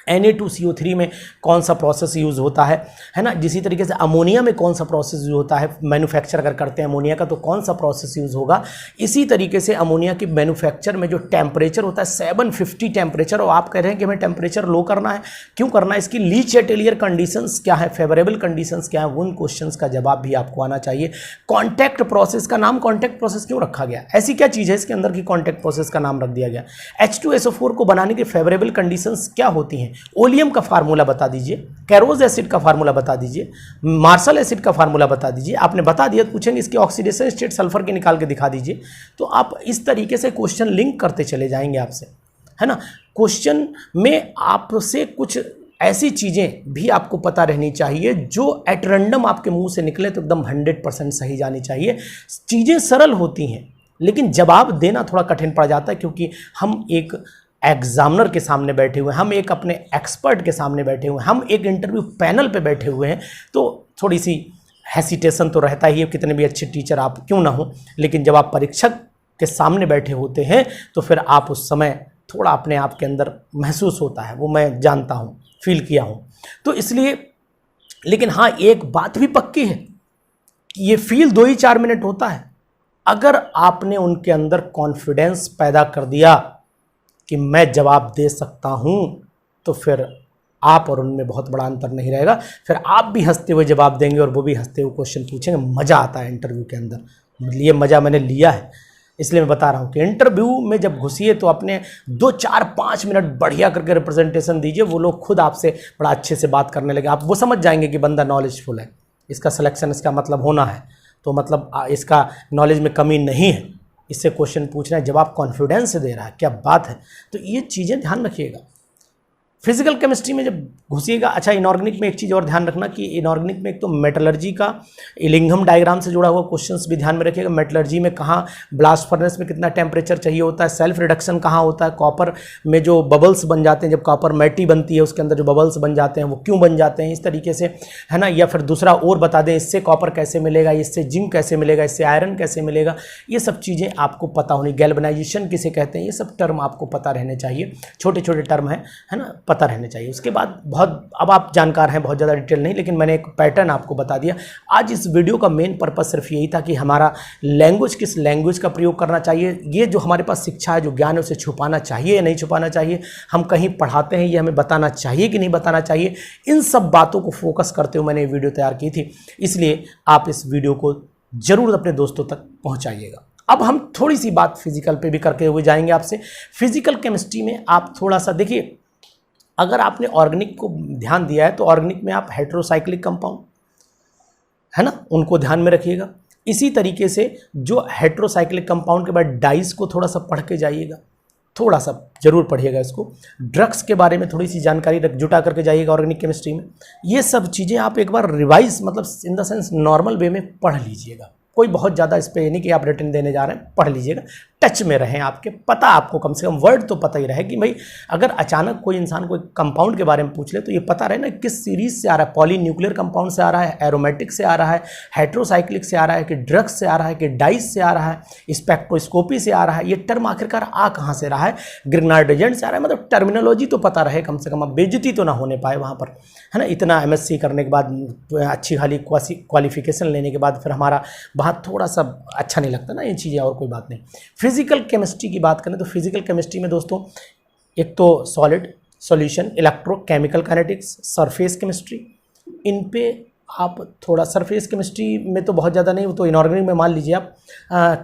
Speaker 1: Na2CO3 में कौन सा प्रोसेस यूज़ होता है ना। जिसी तरीके से अमोनिया में कौन सा प्रोसेस यूज़ होता है, मैन्युफैक्चर अगर करते हैं अमोनिया का तो कौन सा प्रोसेस यूज़ होगा। इसी तरीके से अमोनिया की मैन्युफैक्चर में जो टेम्परेचर होता है 750 टेम्परेचर, और आप कह रहे हैं कि हमें टेम्परेचर लो करना है, क्यों करना है, इसकी लीच एटेलियर कंडीशंस क्या है, फेवरेबल कंडीशंस क्या है, उन क्वेश्चंस का जवाब भी आपको आना चाहिए। कॉन्टैक्ट प्रोसेस का नाम कॉन्टैक्ट प्रोसेस क्यों रखा गया, ऐसी क्या चीज़ है इसके अंदर की कॉन्टैक्ट प्रोसेस का नाम रख दिया गया। H2SO4 को बनाने की फेवरेबल कंडीशंस क्या होती हैं, ओलियम का फार्मूला बता दीजिए, कैरोज एसिड का फार्मूला बता दीजिए, मार्शल एसिड का फार्मूला बता दीजिए। आपने बता दिया तो पूछेंगे इसकी ऑक्सीडेशन स्टेट सल्फर की निकाल के दिखा दीजिए। तो आप इस तरीके से क्वेश्चन लिंक करते चले जाएंगे आपसे, है ना। क्वेश्चन में आपसे कुछ ऐसी चीज़ें भी आपको पता रहनी चाहिए जो एट रैंडम आपके मुंह से निकले तो एकदम 100% सही जानी चाहिए। चीज़ें सरल होती हैं लेकिन जवाब देना थोड़ा कठिन पड़ जाता है, क्योंकि हम एक एग्जामिनर के सामने बैठे हुए हैं, हम एक अपने एक्सपर्ट के सामने बैठे हुए हैं, हम एक इंटरव्यू पैनल पे बैठे हुए हैं, तो थोड़ी सी हेसिटेशन तो रहता ही है, कितने भी अच्छे टीचर आप क्यों ना हो। लेकिन जब आप परीक्षक के सामने बैठे होते हैं तो फिर आप उस समय थोड़ा अपने आप के अंदर महसूस होता है, वो मैं जानता हूँ, फील किया हूँ। तो इसलिए, लेकिन हाँ एक बात भी पक्की है कि ये फील 2 ही 4 मिनट होता है। अगर आपने उनके अंदर कॉन्फिडेंस पैदा कर दिया कि मैं जवाब दे सकता हूं, तो फिर आप और उनमें बहुत बड़ा अंतर नहीं रहेगा। फिर आप भी हंसते हुए जवाब देंगे और वो भी हंसते हुए क्वेश्चन पूछेंगे। मज़ा आता है इंटरव्यू के अंदर, ये मज़ा मैंने लिया है, इसलिए मैं बता रहा हूँ कि इंटरव्यू में जब घुसिए तो अपने 2 4 5 मिनट बढ़िया करके रिप्रेजेंटेशन दीजिए, वो लोग खुद आपसे बड़ा अच्छे से बात करने लगे। आप वो समझ जाएंगे कि बंदा नॉलेजफुल है, इसका सिलेक्शन इसका मतलब होना है, तो मतलब इसका नॉलेज में कमी नहीं है, इससे क्वेश्चन पूछ रहा है, जवाब कॉन्फिडेंस से दे रहा है, क्या बात है। तो ये चीज़ें ध्यान रखिएगा। फिजिकल केमिस्ट्री में जब घुसिएगा, अच्छा इनऑर्गेनिक में एक चीज़ और ध्यान रखना कि इनऑर्गेनिक में एक तो मेटलर्जी का इलिंघम डायग्राम से जुड़ा हुआ क्वेश्चंस भी ध्यान में रखिएगा। मेटलर्जी में कहाँ ब्लास्ट फर्नेस में कितना टेम्परेचर चाहिए होता है, सेल्फ रिडक्शन कहाँ होता है, कॉपर में जो बबल्स बन जाते हैं, जब कॉपर मैटी बनती है उसके अंदर जो बबल्स बन जाते हैं वो क्यों बन जाते हैं, इस तरीके से, है ना। या फिर दूसरा और बता दें, इससे कॉपर कैसे मिलेगा, इससे जिंक कैसे मिलेगा, इससे आयरन कैसे मिलेगा, ये सब चीज़ें आपको पता होनी। गैल्वेनाइजेशन किसे कहते हैं, ये सब टर्म आपको पता रहने चाहिए, छोटे छोटे टर्म है ना, पता रहने चाहिए। उसके बाद बहुत, अब आप जानकार हैं, बहुत ज़्यादा डिटेल नहीं, लेकिन मैंने एक पैटर्न आपको बता दिया। आज इस वीडियो का मेन पर्पस सिर्फ यही था कि हमारा लैंग्वेज, किस लैंग्वेज का प्रयोग करना चाहिए, ये जो हमारे पास शिक्षा है, जो ज्ञान है, उसे छुपाना चाहिए या नहीं छुपाना चाहिए, हम कहीं पढ़ाते हैं ये हमें बताना चाहिए कि नहीं बताना चाहिए, इन सब बातों को फोकस करते हुए मैंने ये वीडियो तैयार की थी। इसलिए आप इस वीडियो को जरूर अपने दोस्तों तक पहुँचाइएगा। अब हम थोड़ी सी बात फिजिकल पे भी करके हुए जाएंगे आपसे। फिजिकल केमिस्ट्री में आप थोड़ा सा देखिए, अगर आपने ऑर्गेनिक को ध्यान दिया है तो ऑर्गेनिक में आप हेटेरोसाइक्लिक कंपाउंड, है ना, उनको ध्यान में रखिएगा। इसी तरीके से जो हेटेरोसाइक्लिक कंपाउंड के बाद डाइस को थोड़ा सा पढ़ के जाइएगा, थोड़ा सा जरूर पढ़िएगा इसको। ड्रग्स के बारे में थोड़ी सी जानकारी जुटा करके जाइएगा ऑर्गेनिक केमिस्ट्री में। ये सब चीज़ें आप एक बार रिवाइज, मतलब in the sense normal way में पढ़ लीजिएगा। कोई बहुत ज़्यादा इस पर नहीं कि आप रिटर्न देने जा रहे हैं, पढ़ लीजिएगा, टच में रहें, आपके पता, आपको कम से कम वर्ड तो पता ही रहे कि भाई अगर अचानक कोई इंसान कोई कंपाउंड के बारे में पूछ ले तो ये पता रहे ना किस सीरीज से आ रहा है, पॉलीन्यूक्लियर कंपाउंड से आ रहा है, एरोमेटिक से आ रहा है, हेटेरोसाइक्लिक से आ रहा है, कि ड्रग्स से आ रहा है, कि डाइस से आ रहा है, स्पेक्ट्रोस्कोपी से आ रहा है, ये टर्म आखिरकार आ कहाँ से रहा है, ग्रिग्नार्ड एजेंट से आ रहा है, मतलब टर्मिनोलॉजी तो पता रहे कम से कम, अब बेइज्जती तो ना होने पाए वहाँ पर, है ना। इतना MSc करने के बाद, अच्छी खाली क्वालिफिकेशन लेने के बाद फिर हमारा वहाँ थोड़ा सा अच्छा नहीं लगता ना ये चीज़ें, और कोई बात नहीं। फिजिकल केमिस्ट्री की बात करें तो फिजिकल केमिस्ट्री में दोस्तों एक तो solid solution, electrochemical kinetics, surface chemistry, इन पे आप थोड़ा सरफेस केमिस्ट्री में तो बहुत ज़्यादा नहीं, वो तो इनऑर्गेनिक में मान लीजिए आप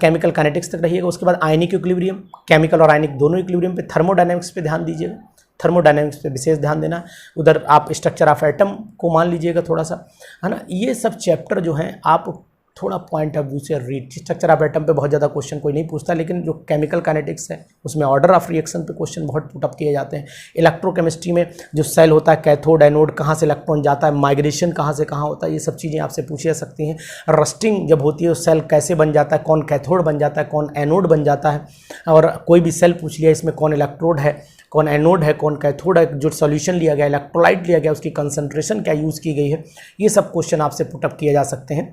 Speaker 1: केमिकल काइनेटिक्स तक रहिएगा। उसके बाद आयनिक इक्विलिब्रियम, केमिकल और आयनिक दोनों इक्विलिब्रियम पे, थर्मोडायनेमिक्स पे ध्यान दीजिएगा, थर्मोडायनेमिक्स पे विशेष ध्यान देना। उधर आप स्ट्रक्चर ऑफ एटम को मान लीजिएगा थोड़ा सा, है ना। ये सब चैप्टर जो हैं आप थोड़ा पॉइंट ऑफ व्यू से रीड। स्ट्रक्चर ऑफ एटम पे बहुत ज़्यादा क्वेश्चन कोई नहीं पूछता, लेकिन जो केमिकल काइनेटिक्स है उसमें ऑर्डर ऑफ रिएक्शन पे क्वेश्चन बहुत पुटअप किए जाते हैं। इलेक्ट्रोकेमिस्ट्री में जो सेल होता है, कैथोड एनोड, कहाँ से इलेक्ट्रॉन जाता है, माइग्रेशन कहाँ से कहाँ होता है, ये सब चीज़ें आपसे पूछी जा सकती हैं। रस्टिंग जब होती है तो सेल कैसे बन जाता है, कौन कैथोड बन जाता है, कौन एनोड बन जाता है, और कोई भी सेल पूछ लिया इसमें कौन इलेक्ट्रोड है, कौन एनोड है, कौन कैथोड है, जो सॉल्यूशन लिया गया, इलेक्ट्रोलाइट लिया गया, उसकी कंसंट्रेशन क्या यूज़ की गई है, ये सब क्वेश्चन आपसे पुटअप किए जा सकते हैं।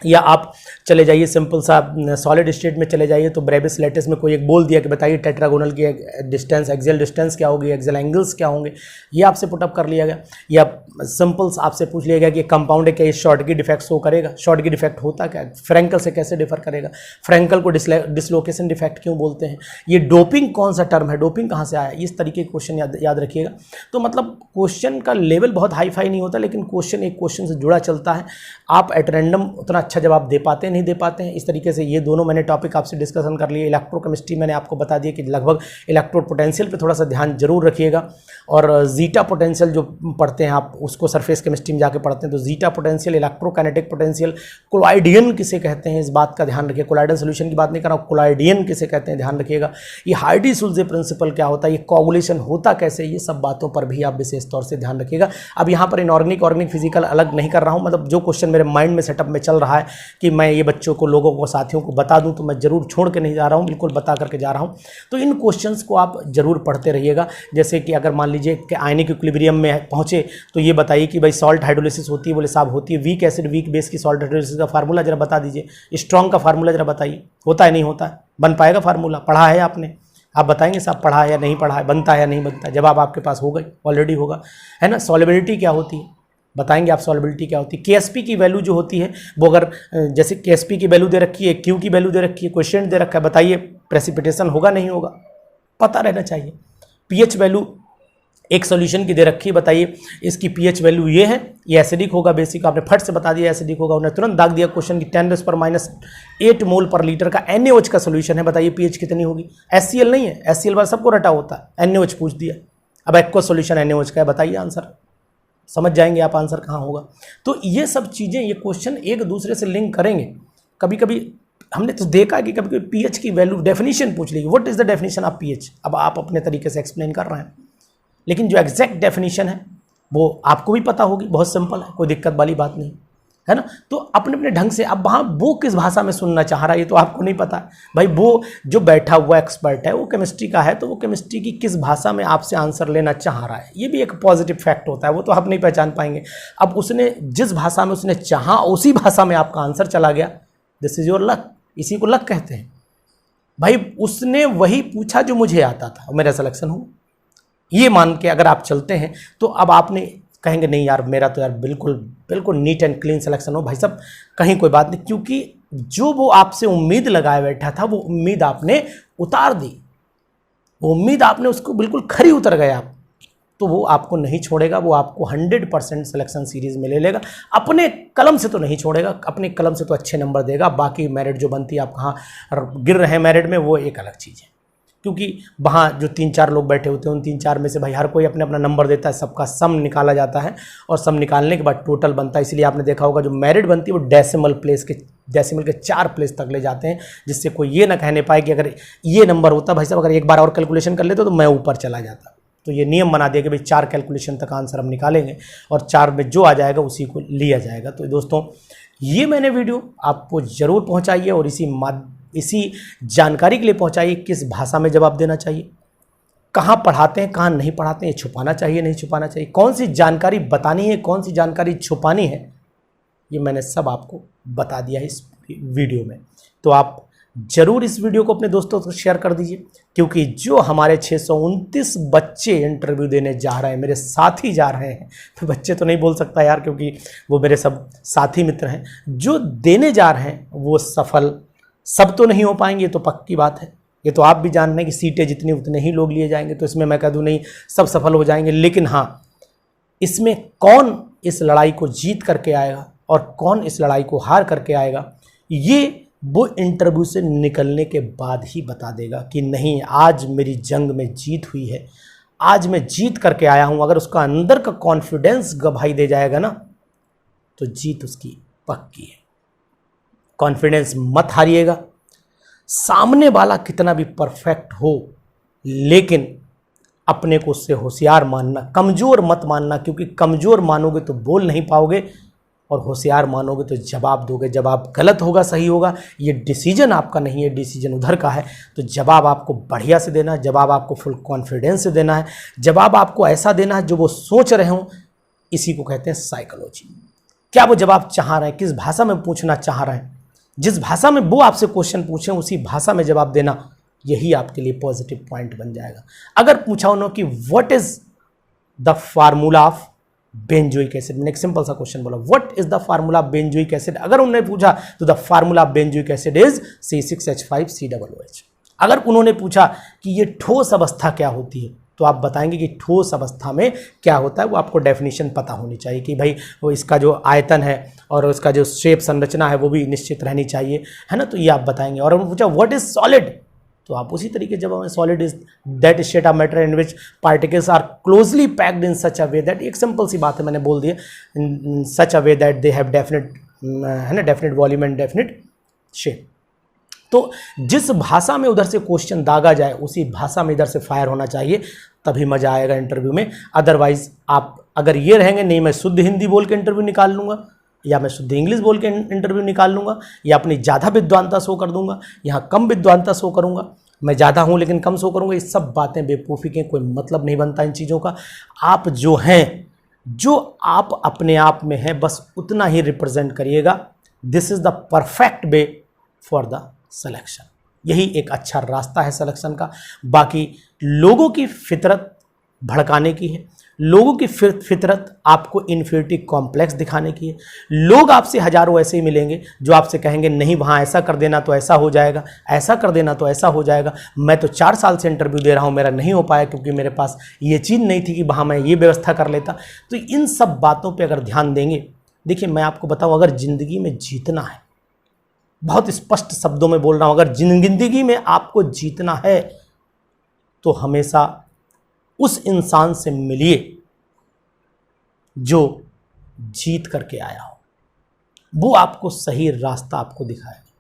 Speaker 1: या आप चले जाइए सिंपल सा सॉलिड स्टेट में चले जाइए, तो ब्रेविस लेटिस में कोई एक बोल दिया कि बताइए टेट्रागोनल की डिस्टेंस, एक्सियल डिस्टेंस क्या होगी, एक्सियल एंगल्स क्या होंगे, ये आपसे पुटअप कर लिया गया। या सिंपल आपसे पूछ लिया गया कि कंपाउंड है क्या, ये शॉर्ट की डिफेक्ट शो करेगा, शॉर्ट की डिफेक्ट होता क्या, फ्रैंकल से कैसे डिफर करेगा, फ्रैंकल को डिसलोकेशन डिफेक्ट क्यों बोलते हैं, ये डोपिंग कौन सा टर्म है, डोपिंग कहाँ से आया, इस तरीके के क्वेश्चन याद रखिएगा। तो मतलब क्वेश्चन का लेवल बहुत हाई फाई नहीं होता, लेकिन क्वेश्चन एक क्वेश्चन से जुड़ा चलता है। आप एट रैंडम उतना अच्छा जवाब दे पाते हैं नहीं दे पाते हैं, इस तरीके से। ये दोनों मैंने टॉपिक आपसे डिस्कशन कर लिए। इलेक्ट्रोकेमिस्ट्री मैंने आपको बता दिया कि लगभग इलेक्ट्रोड पोटेंशियल पे थोड़ा सा ध्यान जरूर रखिएगा, और जीटा पोटेंशियल जो पढ़ते हैं आप उसको सरफेस केमिस्ट्री में जाके पढ़ते हैं, तो जीटा पोटेंशियल, इलेक्ट्रोकाइनेटिक पोटेंशियल, कोलॉइडियन किसे कहते हैं इस बात का ध्यान रखिए। कोलॉइडल सोल्यूशन की बात नहीं कर रहा हूँ, कोलॉइडियन किसे कहते हैं ध्यान रखिएगा। ये हार्डी-सुल्ज़े प्रिंसिपल क्या होता है, ये कोगुलेशन होता कैसे, ये सब बातों पर भी आप विशेष तौर से ध्यान रखिएगा। अब यहाँ पर इनऑर्गेनिक ऑर्गेनिक फिजिकल अलग नहीं कर रहा हूँ, मतलब जो क्वेश्चन मेरे माइंड में सेटअप में चल रहा है कि मैं ये बच्चों को, लोगों को, साथियों को बता दूं, तो मैं जरूर छोड़ के नहीं जा रहा हूं, बिल्कुल बता करके जा रहा हूं। तो इन क्वेश्चंस को आप जरूर पढ़ते रहिएगा। जैसे कि अगर मान लीजिए कि आयनिक इक्विलिब्रियम में पहुंचे तो ये बताइए कि भाई सॉल्ट हाइड्रोलिसिस होती है, बोले साहब होती है। वीक एसिड वीक बेस की सॉल्ट हाइड्रोलिसिस का फार्मूला जरा बता दीजिए, स्ट्रॉन्ग का फार्मूला जरा बताइए, होता है नहीं होता है, बन पाएगा फार्मूला, पढ़ा है आपने, आप बताएंगे साहब पढ़ा है या नहीं पढ़ा है, बनता है या नहीं बनता है, जवाब आपके पास होगा, ऑलरेडी होगा, है ना। सॉल्युबिलिटी क्या होती है बताएंगे आप, सॉल्युबिलिटी क्या होती है। केएसपी की वैल्यू जो होती है वो, अगर जैसे केएसपी की वैल्यू दे रखी है, क्यू की वैल्यू दे रखी है, क्वेश्चन दे रखा है, बताइए प्रेसिपिटेशन होगा नहीं होगा, पता रहना चाहिए। पीएच वैल्यू एक सॉल्यूशन की दे रखी है, बताइए इसकी पीएच वैल्यू ये है, ये एसिडिक होगा, बेसिक आपने फट से बता दिया एसिडिक होगा, उन्हें तुरंत दाग दिया क्वेश्चन की 10⁻⁸ मोल पर लीटर का NaOH का सॉल्यूशन है, बताइए पीएच कितनी होगी। HCl नहीं है, HCl बार सबको रटा होता है, NaOH पूछ दिया, अब एक्वा सॉल्यूशन NaOH का है, बताइए आंसर, समझ जाएंगे आप आंसर कहाँ होगा। तो ये सब चीज़ें, ये क्वेश्चन एक दूसरे से लिंक करेंगे। कभी कभी हमने तो देखा कि कभी कभी पीएच की वैल्यू, डेफिनेशन पूछ ली, what is the definition of pH, अब आप अपने तरीके से एक्सप्लेन कर रहे हैं, लेकिन जो एग्जैक्ट डेफिनेशन है वो आपको भी पता होगी, बहुत सिंपल है, कोई दिक्कत वाली बात नहीं है ना। तो अपने अपने ढंग से, अब वहाँ वो किस भाषा में सुनना चाह रहा है ये तो आपको नहीं पता भाई, वो जो बैठा हुआ एक्सपर्ट है वो केमिस्ट्री का है, तो वो केमिस्ट्री की किस भाषा में आपसे आंसर लेना चाह रहा है, ये भी एक पॉजिटिव फैक्ट होता है, वो तो आप नहीं पहचान पाएंगे। अब उसने जिस भाषा में उसने चाहा उसी भाषा में आपका आंसर चला गया, दिस इज योर लक, इसी को लक कहते हैं भाई। उसने वही पूछा जो मुझे आता था, मेरा सिलेक्शन हो, ये मान के अगर आप चलते हैं तो अब आपने कहेंगे नहीं यार मेरा तो यार बिल्कुल बिल्कुल नीट एंड क्लीन सिलेक्शन हो। भाई साहब कहीं कोई बात नहीं, क्योंकि जो वो आपसे उम्मीद लगाए बैठा था वो उम्मीद आपने उतार दी, वो उम्मीद आपने उसको बिल्कुल खरी उतर गए आप, तो वो आपको नहीं छोड़ेगा, वो आपको 100% सिलेक्शन सीरीज में ले लेगा। अपने कलम से तो नहीं छोड़ेगा, अपने कलम से तो अच्छे नंबर देगा, बाकी मेरिट जो बनती है, आप कहाँ गिर रहे हैं मेरिट में वो एक अलग चीज़ है, क्योंकि वहाँ जो 3-4 लोग बैठे होते हैं उन 3-4 में से भाई हर कोई अपने अपना नंबर देता है, सबका सम निकाला जाता है और सम निकालने के बाद टोटल बनता है। इसलिए आपने देखा होगा जो मेरिट बनती है वो डेसिमल के 4 प्लेस तक ले जाते हैं, जिससे कोई ये ना कहने पाए कि अगर ये नंबर होता भाई साहब, अगर एक बार और कैलकुलेशन कर लेते तो मैं ऊपर चला जाता। तो ये नियम बना दिया कि भाई 4 कैलकुलेशन तक आंसर हम निकालेंगे और 4 में जो आ जाएगा उसी को लिया जाएगा। तो दोस्तों ये मैंने वीडियो आपको ज़रूर पहुँचाइए और इसी जानकारी के लिए पहुंचाइए किस भाषा में जवाब देना चाहिए, कहाँ पढ़ाते हैं कहाँ नहीं पढ़ाते हैं, छुपाना चाहिए नहीं छुपाना चाहिए, कौन सी जानकारी बतानी है कौन सी जानकारी छुपानी है, ये मैंने सब आपको बता दिया है इस वीडियो में। तो आप ज़रूर इस वीडियो को अपने दोस्तों को शेयर कर दीजिए, क्योंकि जो हमारे 629 बच्चे इंटरव्यू देने जा रहे हैं, मेरे साथी जा रहे हैं, तो बच्चे तो नहीं बोल सकता यार क्योंकि वो मेरे सब साथी मित्र हैं, जो देने जा रहे हैं वो सफल सब तो नहीं हो पाएंगे, ये तो पक्की बात है, ये तो आप भी जान रहे हैं कि सीटें जितनी उतने ही लोग लिए जाएंगे, तो इसमें मैं कह दूं नहीं सब सफल हो जाएंगे, लेकिन हाँ इसमें कौन इस लड़ाई को जीत करके आएगा और कौन इस लड़ाई को हार करके आएगा, ये वो इंटरव्यू से निकलने के बाद ही बता देगा कि नहीं, आज मेरी जंग में जीत हुई है, आज मैं जीत करके आया हूं। अगर उसका अंदर का कॉन्फिडेंस गवाही दे जाएगा ना, तो जीत उसकी पक्की है। कॉन्फिडेंस मत हारिएगा। सामने वाला कितना भी परफेक्ट हो, लेकिन अपने को उससे होशियार मानना, कमज़ोर मत मानना, क्योंकि कमज़ोर मानोगे तो बोल नहीं पाओगे और होशियार मानोगे तो जवाब दोगे। जवाब गलत होगा सही होगा, ये डिसीजन आपका नहीं है, डिसीजन उधर का है। तो जवाब आपको बढ़िया से देना है, जवाब आपको फुल कॉन्फिडेंस से देना है, जवाब आपको ऐसा देना है जो वो सोच रहे हों। इसी को कहते हैं साइकोलॉजी। क्या वो जवाब चाह रहे हैं, किस भाषा में पूछना चाह रहे हैं, जिस भाषा में वो आपसे क्वेश्चन पूछें उसी भाषा में जवाब देना, यही आपके लिए पॉजिटिव पॉइंट बन जाएगा। अगर पूछा उन्होंने कि what is the formula of benzoic acid, मैंने एक सिंपल सा क्वेश्चन बोला, what is the formula of benzoic acid, अगर उन्होंने पूछा तो the formula of benzoic acid is C6H5COOH। अगर उन्होंने पूछा कि ये ठोस अवस्था क्या होती है, तो आप बताएंगे कि ठोस अवस्था में क्या होता है। वो आपको डेफिनेशन पता होनी चाहिए कि भाई वो इसका जो आयतन है और उसका जो शेप संरचना है वो भी निश्चित रहनी चाहिए, है ना। तो ये आप बताएंगे। और उन्होंने पूछा व्हाट इज सॉलिड, तो आप उसी तरीके जब solid is that state of matter in which particles are closely packed in such a way that, एक सिंपल सी बात है, मैंने बोल दिया, in such a way that they have definite, है ना, definite volume and definite shape. तो जिस भाषा में उधर से क्वेश्चन दागा जाए उसी भाषा में इधर से फायर होना चाहिए, तभी मजा आएगा इंटरव्यू में। अदरवाइज आप अगर ये रहेंगे नहीं मैं शुद्ध हिंदी बोल के इंटरव्यू निकाल लूँगा, या मैं शुद्ध इंग्लिश बोल के इंटरव्यू निकाल लूँगा, या अपनी ज़्यादा विद्वानता शो कर दूंगा, यहाँ कम विद्वानता शो करूँगा, मैं ज़्यादा हूँ लेकिन कम शो करूँगा, ये सब बातें बेवकूफ़ी के, कोई मतलब नहीं बनता इन चीज़ों का। आप जो हैं, जो आप अपने आप में हैं, बस उतना ही रिप्रेजेंट करिएगा। This is the perfect way for the selection. यही एक अच्छा रास्ता है सिलेक्शन का। बाकी लोगों की फितरत भड़काने की है, लोगों की फितरत आपको इन्फीरियरिटी कॉम्प्लेक्स दिखाने की है। लोग आपसे हजारों ऐसे ही मिलेंगे जो आपसे कहेंगे नहीं वहाँ ऐसा कर देना तो ऐसा हो जाएगा, ऐसा कर देना तो ऐसा हो जाएगा। मैं तो 4 साल से इंटरव्यू दे रहा हूँ, मेरा नहीं हो पाया क्योंकि मेरे पास ये चीज़ नहीं थी कि वहाँ मैं ये व्यवस्था कर लेता। तो इन सब बातों पर अगर ध्यान देंगे, देखिए मैं आपको बताऊँ, अगर ज़िंदगी में जीतना है, बहुत स्पष्ट शब्दों में बोल रहा हूँ, अगर जिंदगी में आपको जीतना है तो हमेशा उस इंसान से मिलिए जो जीत करके आया हो, वो आपको सही रास्ता आपको दिखाएगा।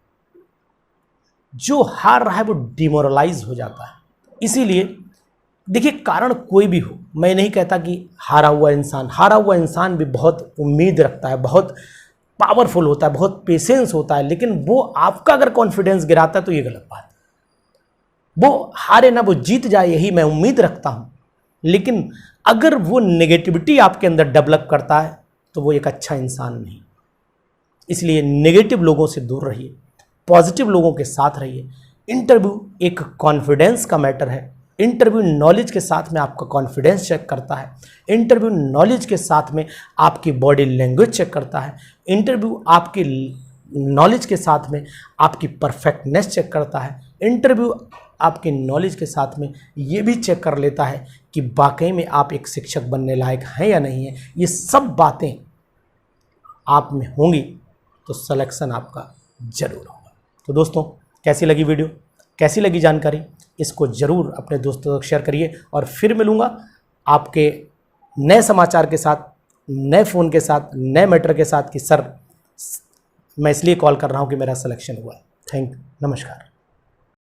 Speaker 1: जो हार रहा है वो डिमोरलाइज हो जाता है। इसीलिए देखिए, कारण कोई भी हो, मैं नहीं कहता कि हारा हुआ इंसान भी बहुत उम्मीद रखता है, बहुत पावरफुल होता है, बहुत पेशेंस होता है, लेकिन वो आपका अगर कॉन्फिडेंस गिराता है तो ये गलत बात है। वो हारे ना वो जीत जाए, यही मैं उम्मीद रखता हूं। लेकिन अगर वो नेगेटिविटी आपके अंदर डेवलप करता है तो वो एक अच्छा इंसान नहीं। इसलिए नेगेटिव लोगों से दूर रहिए, पॉजिटिव लोगों के साथ रहिए। इंटरव्यू एक कॉन्फिडेंस का मैटर है। इंटरव्यू नॉलेज के साथ में आपका कॉन्फिडेंस चेक करता है। इंटरव्यू नॉलेज के साथ में आपकी बॉडी लैंग्वेज चेक करता है। इंटरव्यू आपकी नॉलेज के साथ में आपकी परफेक्टनेस चेक करता है। इंटरव्यू आपके नॉलेज के साथ में ये भी चेक कर लेता है कि वाकई में आप एक शिक्षक बनने लायक हैं या नहीं है। ये सब बातें आप में होंगी तो सिलेक्शन आपका जरूर होगा। तो दोस्तों, कैसी लगी वीडियो, कैसी लगी जानकारी, इसको ज़रूर अपने दोस्तों तक शेयर करिए। और फिर मिलूँगा आपके नए समाचार के साथ, नए फ़ोन के साथ, नए मैटर के साथ कि सर मैं इसलिए कॉल कर रहा हूँ कि मेरा सिलेक्शन हुआ है। नमस्कार।